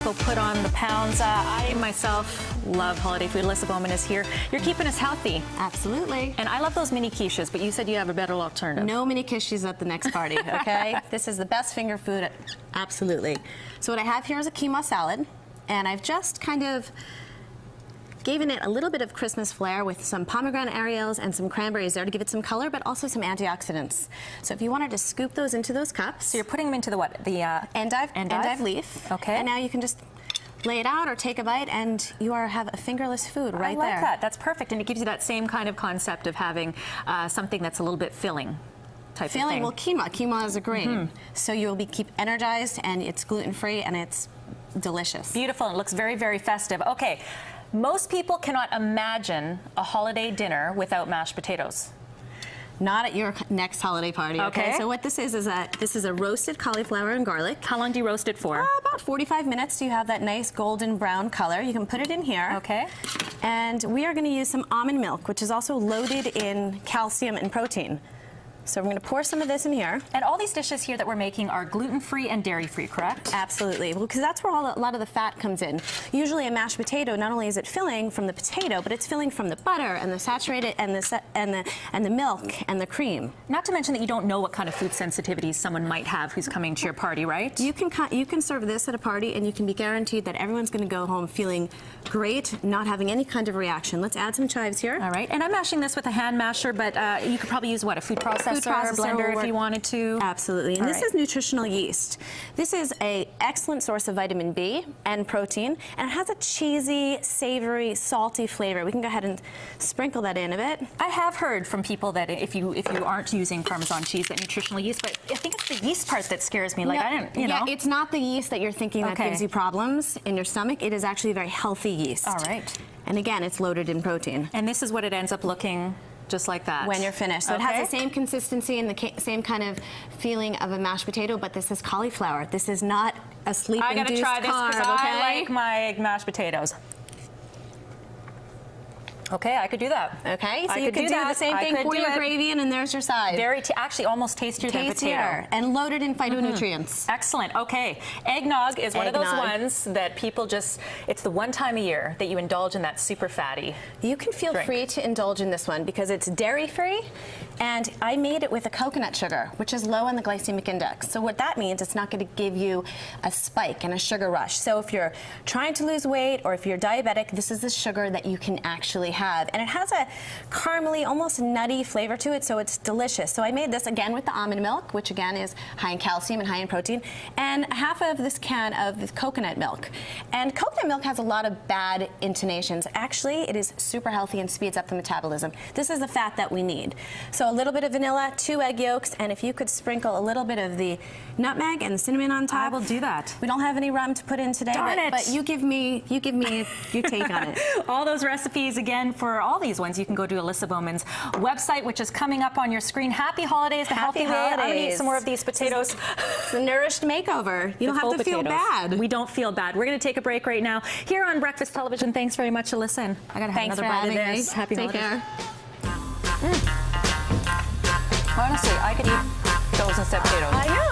go put on the pounds. I myself love holiday food. Alyssa Bauman is here. You're keeping us healthy. Absolutely. And I love those mini quiches, but you said you have a better alternative. No mini quiches at the next party, okay? This is the best finger food. Absolutely. So what I have here is a quinoa salad, and I've just kind of given it a little bit of Christmas flair with some pomegranate Ariels and some cranberries there to give it some color, but also some antioxidants. So if you wanted to scoop those into those cups. So you're putting them into the what? The endive leaf. Okay. And now you can just lay it out or take a bite, and you have a fingerless food right there. I like that. That's perfect, and it gives you that same kind of concept of having something that's a little bit filling. Filling, well, quinoa is a grain, so you'll keep energized, and it's gluten-free, and it's delicious. Beautiful, and it looks very, very festive. Okay. Most people cannot imagine a holiday dinner without mashed potatoes. Not at your next holiday party, okay? So what this is a roasted cauliflower and garlic. How long do you roast it for? About 45 minutes, so you have that nice golden brown color. You can put it in here. Okay. And we are going to use some almond milk, which is also loaded in calcium and protein. So we're going to pour some of this in here. And all these dishes here that we're making are gluten-free and dairy-free, correct? Absolutely, well, because that's where a lot of the fat comes in. Usually a mashed potato, not only is it filling from the potato, but it's filling from the butter and the saturated and the milk and the cream. Not to mention that you don't know what kind of food sensitivities someone might have who's coming to your party, right? You can serve this at a party, and you can be guaranteed that everyone's going to go home feeling great, not having any kind of reaction. Let's add some chives here. All right, and I'm mashing this with a hand masher, but you could probably use what, a food processor blender if you wanted to. Absolutely, and this is nutritional yeast. This is an excellent source of vitamin B and protein, and it has a cheesy, savory, salty flavor. We can go ahead and sprinkle that in a bit. I have heard from people that if you aren't using Parmesan cheese, that nutritional yeast, but I think it's the yeast part that scares me. Like, I didn't, you know. Yeah, it's not the yeast that you're thinking that gives you problems in your stomach. It is actually a very healthy yeast. All right. And again, it's loaded in protein. And this is what it ends up looking just like that. When you're finished. So it has the same consistency and the same kind of feeling of a mashed potato, but this is cauliflower. This is not a sleep-induced carb, I gotta try this because I like my mashed potatoes. Okay, I could do that. Okay, so you could do the same thing, pour your gravy in, and there's your side. Actually almost tastier than potato. And loaded in phytonutrients. Excellent, okay. Eggnog is one of those ones that people just, it's the one time a year that you indulge in that super fatty You can feel free to indulge in this one because it's dairy-free, and I made it with a coconut sugar, which is low on the glycemic index. So what that means, it's not going to give you a spike and a sugar rush. So if you're trying to lose weight or if you're diabetic, this is the sugar that you can actually have. And it has a caramely, almost nutty flavor to it, so it's delicious. So I made this again with the almond milk, which again is high in calcium and high in protein, and half of this can of coconut milk. And coconut milk has a lot of bad intonations. Actually, it is super healthy and speeds up the metabolism. This is the fat that we need. So a little bit of vanilla, 2 egg yolks, and if you could sprinkle a little bit of the nutmeg and the cinnamon on top. I will do that. We don't have any rum to put in today, but you give me your take on it. All those recipes again for all these ones, you can go to Alyssa Bauman's website, which is coming up on your screen. Happy holidays, the healthy way. I'm gonna eat some more of these potatoes. It's a nourished makeover. You don't have to feel bad. We don't feel bad. We're gonna take a break right now here on Breakfast Television. Thanks very much, Alyssa. And I gotta have another bite of this. Happy holidays. Take care. Honestly, I could eat those instead of potatoes. I know.